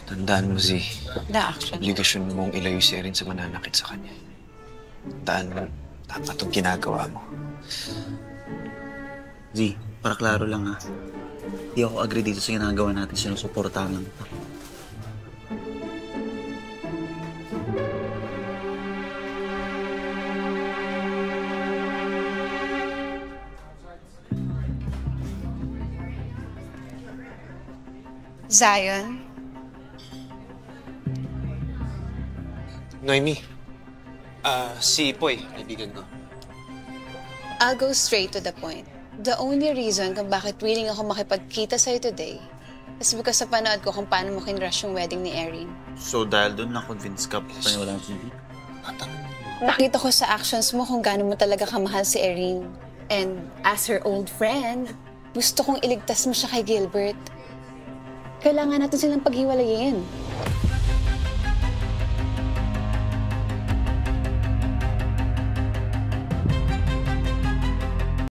Tandaan mo, Z. Na action. Obligasyon mong ilayo si Erin sa mananakit sa kanya. Tandaan mo, tama itong ginagawa mo. Z, para klaro lang ha. Hindi ako agree dito sa ginagawa natin. Sinusuportahan lang ito. Zion, Noemi, si Poy, kaibigan ko. I'll go straight to the point. The only reason kung bakit willing ako makipagkita sa'yo today is because sa panood ko kung paano mo kinrush yung wedding ni Erin. So dahil doon na-convince ka paniwalaan si Z? Nakita ko sa actions mo kung gaano mo talaga kamahal si Erin. And as her old friend, gusto kong iligtas mo siya kay Gilbert. Kailangan natin silang paghiwalayin.